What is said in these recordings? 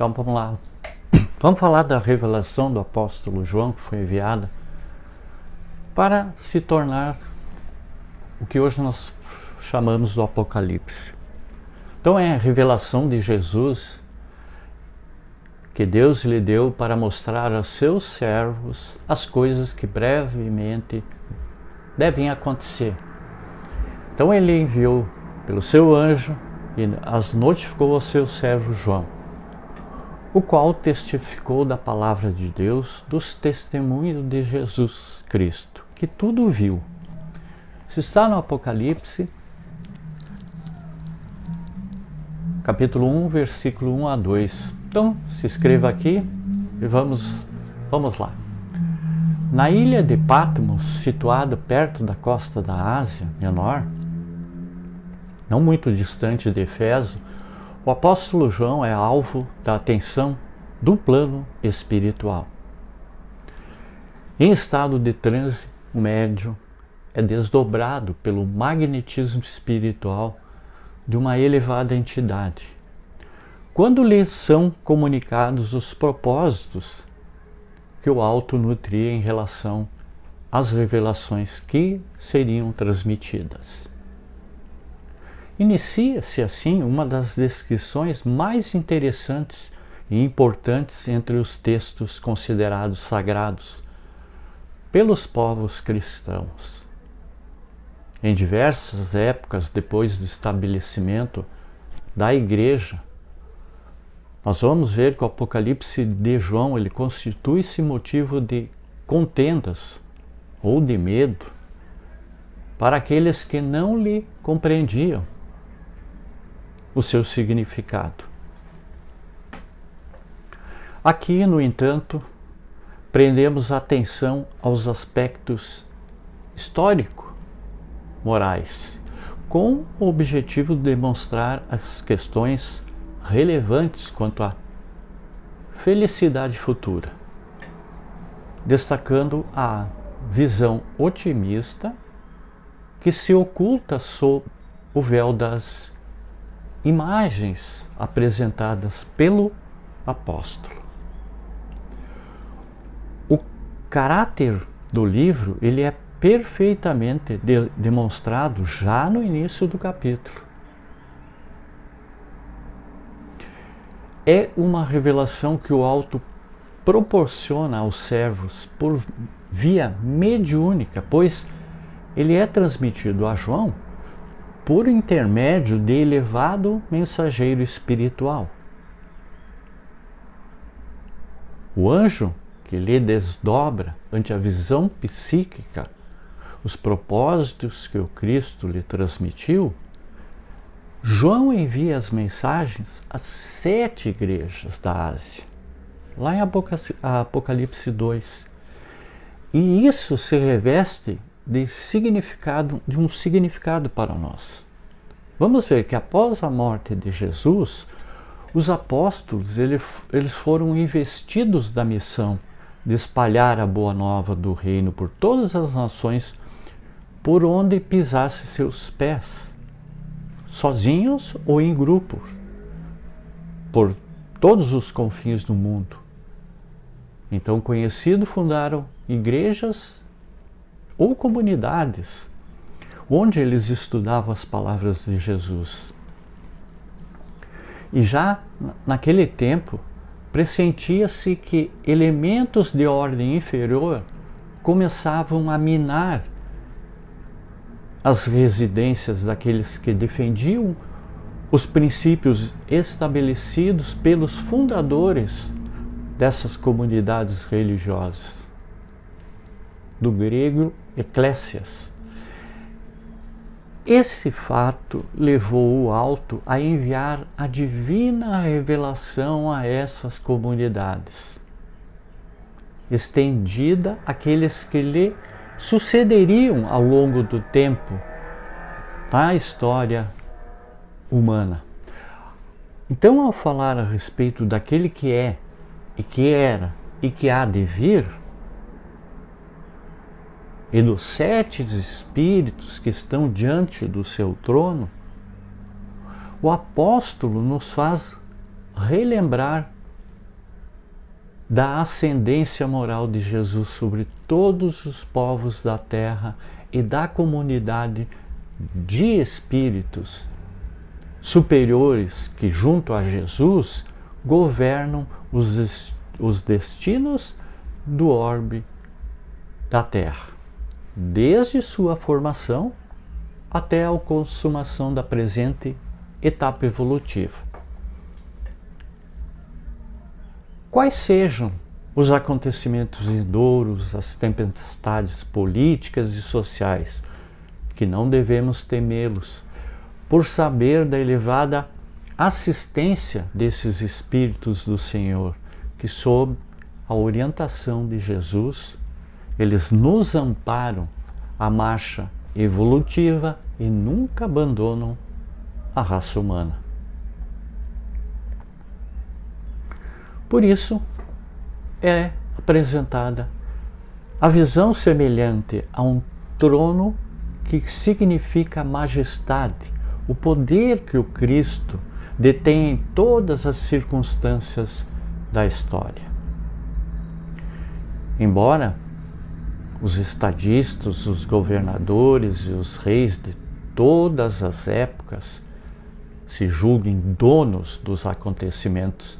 Então vamos lá. Vamos falar da revelação do apóstolo João, que foi enviada para se tornar o que hoje nós chamamos do Apocalipse. Então é a revelação de Jesus que Deus lhe deu para mostrar aos seus servos as coisas que brevemente devem acontecer. Então ele enviou pelo seu anjo e as notificou ao seu servo João, o qual testificou da palavra de Deus, dos testemunhos de Jesus Cristo, que tudo viu. Isso está no Apocalipse, capítulo 1, versículo 1 a 2. Então, se inscreva aqui e vamos lá. Na ilha de Patmos, situada perto da costa da Ásia Menor, não muito distante de Éfeso, o apóstolo João é alvo da atenção do plano espiritual. Em estado de transe, o médium é desdobrado pelo magnetismo espiritual de uma elevada entidade. Quando lhe são comunicados os propósitos que o alto nutria em relação às revelações que seriam transmitidas. Inicia-se assim uma das descrições mais interessantes e importantes entre os textos considerados sagrados pelos povos cristãos. Em diversas épocas depois do estabelecimento da Igreja, nós vamos ver que o Apocalipse de João ele constitui-se motivo de contendas ou de medo para aqueles que não lhe compreendiam o seu significado. Aqui, no entanto, prendemos atenção aos aspectos histórico-morais, com o objetivo de demonstrar as questões relevantes quanto à felicidade futura, destacando a visão otimista que se oculta sob o véu das imagens apresentadas pelo apóstolo. O caráter do livro ele é perfeitamente demonstrado já no início do capítulo. É uma revelação que o alto proporciona aos servos por via mediúnica, pois ele é transmitido a João por intermédio de elevado mensageiro espiritual. O anjo que lhe desdobra ante a visão psíquica os propósitos que o Cristo lhe transmitiu, João envia as mensagens às 7 igrejas da Ásia, lá em Apocalipse 2. E isso se reveste de um significado para nós. Vamos ver que após a morte de Jesus, os apóstolos eles foram investidos da missão de espalhar a boa nova do reino por todas as nações por onde pisasse seus pés, sozinhos ou em grupos, por todos os confins do mundo. Então, conhecido, fundaram igrejas ou comunidades onde eles estudavam as palavras de Jesus. E já naquele tempo, pressentia-se que elementos de ordem inferior começavam a minar as residências daqueles que defendiam os princípios estabelecidos pelos fundadores dessas comunidades religiosas. Do grego eclésias. Esse fato levou o alto a enviar a divina revelação a essas comunidades, estendida àqueles que lhe sucederiam ao longo do tempo na história humana. Então, ao falar a respeito daquele que é, e que era, e que há de vir, e dos 7 espíritos que estão diante do seu trono, o apóstolo nos faz relembrar da ascendência moral de Jesus sobre todos os povos da terra e da comunidade de espíritos superiores que, junto a Jesus, governam os destinos do orbe da Terra, desde sua formação até a consumação da presente etapa evolutiva. Quais sejam os acontecimentos vindouros, as tempestades políticas e sociais, que não devemos temê-los, por saber da elevada assistência desses Espíritos do Senhor, que sob a orientação de Jesus, eles nos amparam a marcha evolutiva e nunca abandonam a raça humana. Por isso, é apresentada a visão semelhante a um trono que significa majestade, o poder que o Cristo detém em todas as circunstâncias da história. Embora os estadistas, os governadores e os reis de todas as épocas se julguem donos dos acontecimentos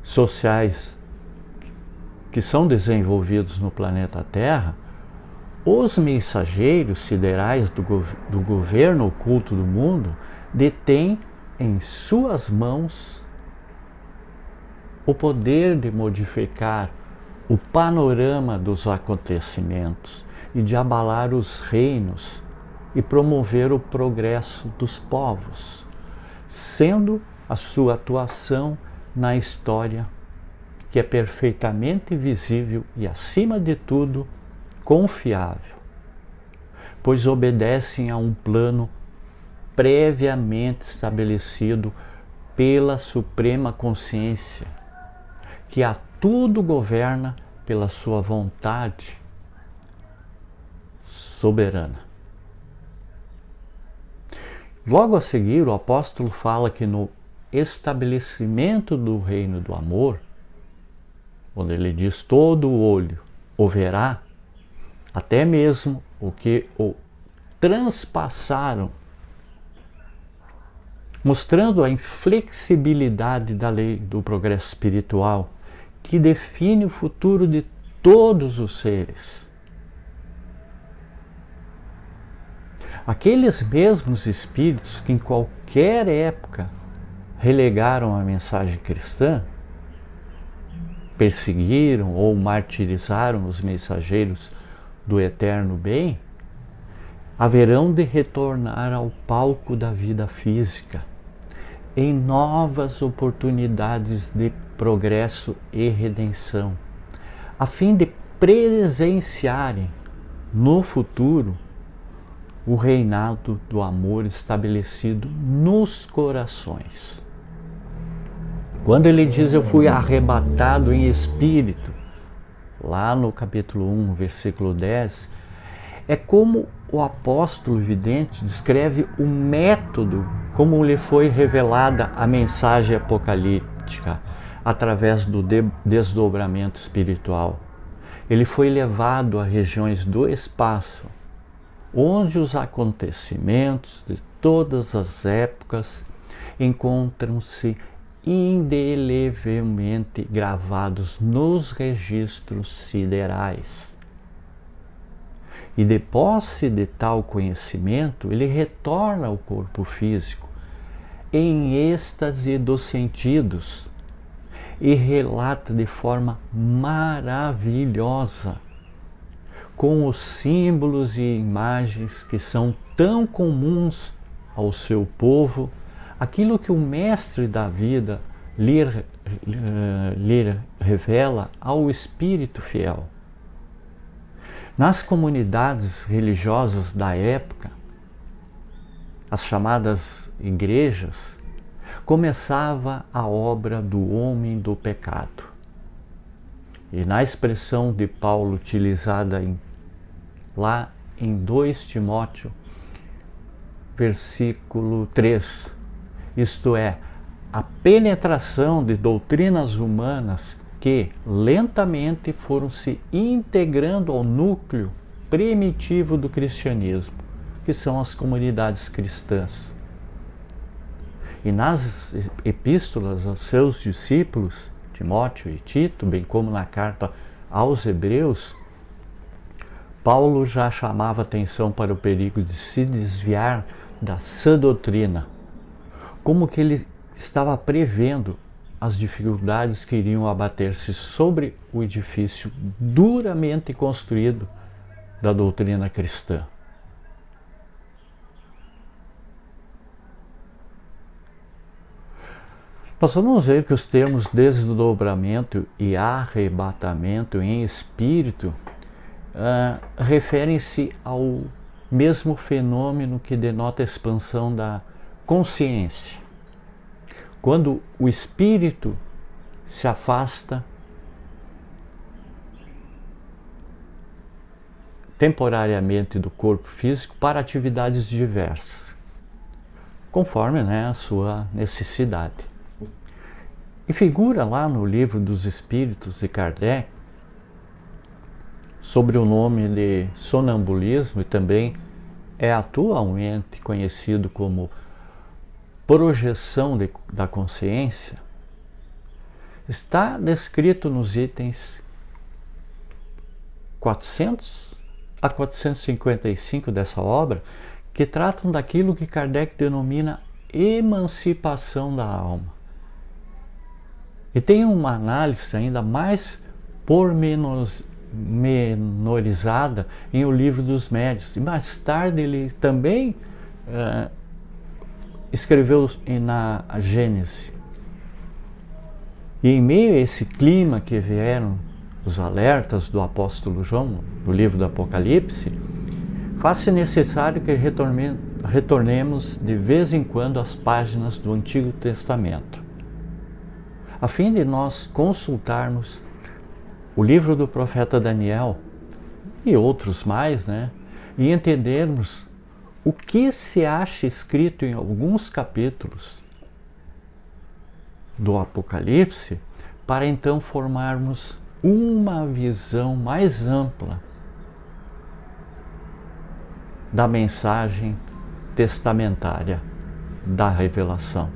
sociais que são desenvolvidos no planeta Terra, os mensageiros siderais do governo oculto do mundo detêm em suas mãos o poder de modificar o panorama dos acontecimentos e de abalar os reinos e promover o progresso dos povos, sendo a sua atuação na história que é perfeitamente visível e, acima de tudo, confiável, pois obedecem a um plano previamente estabelecido pela Suprema Consciência, que a tudo governa pela sua vontade soberana. Logo a seguir, o apóstolo fala que no estabelecimento do reino do amor, onde ele diz todo o olho o verá, até mesmo o que o transpassaram, mostrando a inflexibilidade da lei do progresso espiritual, que define o futuro de todos os seres. Aqueles mesmos espíritos que em qualquer época relegaram a mensagem cristã, perseguiram ou martirizaram os mensageiros do eterno bem, haverão de retornar ao palco da vida física em novas oportunidades de progresso e redenção, a fim de presenciarem no futuro o reinado do amor estabelecido nos corações. Quando ele diz eu fui arrebatado em espírito, lá no capítulo 1, versículo 10, é como o apóstolo vidente descreve o método como lhe foi revelada a mensagem apocalíptica através do desdobramento espiritual. Ele foi levado a regiões do espaço, onde os acontecimentos de todas as épocas encontram-se indelevelmente gravados nos registros siderais. E de posse de tal conhecimento, ele retorna ao corpo físico, em êxtase dos sentidos, e relata de forma maravilhosa, com os símbolos e imagens que são tão comuns ao seu povo, aquilo que o mestre da vida lhe revela ao espírito fiel. Nas comunidades religiosas da época, as chamadas igrejas, começava a obra do homem do pecado. E na expressão de Paulo utilizada lá em 2 Timóteo, versículo 3, isto é, a penetração de doutrinas humanas que lentamente foram se integrando ao núcleo primitivo do cristianismo, que são as comunidades cristãs. E nas epístolas aos seus discípulos, Timóteo e Tito, bem como na carta aos Hebreus, Paulo já chamava atenção para o perigo de se desviar da sã doutrina, como que ele estava prevendo as dificuldades que iriam abater-se sobre o edifício duramente construído da doutrina cristã. Nós vamos ver que os termos desdobramento e arrebatamento em espírito referem-se ao mesmo fenômeno que denota a expansão da consciência. Quando o espírito se afasta temporariamente do corpo físico para atividades diversas, conforme a sua necessidade. E figura lá no Livro dos Espíritos de Kardec, sobre o nome de sonambulismo, e também é atualmente conhecido como projeção da consciência, está descrito nos itens 400 a 455 dessa obra, que tratam daquilo que Kardec denomina emancipação da alma. E tem uma análise ainda mais pormenorizada em O Livro dos Médiuns. E mais tarde ele também escreveu na Gênese. E em meio a esse clima que vieram os alertas do apóstolo João, do livro do Apocalipse, faz-se necessário que retornemos de vez em quando às páginas do Antigo Testamento, a fim de nós consultarmos o livro do profeta Daniel e outros mais, e entendermos o que se acha escrito em alguns capítulos do Apocalipse, para então formarmos uma visão mais ampla da mensagem testamentária da revelação.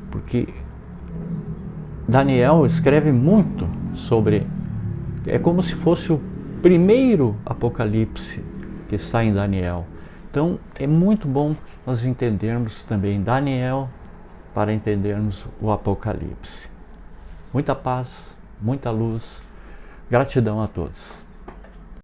Porque Daniel escreve muito sobre... É como se fosse o primeiro Apocalipse que está em Daniel. Então é muito bom nós entendermos também Daniel para entendermos o Apocalipse. Muita paz, muita luz. Gratidão a todos.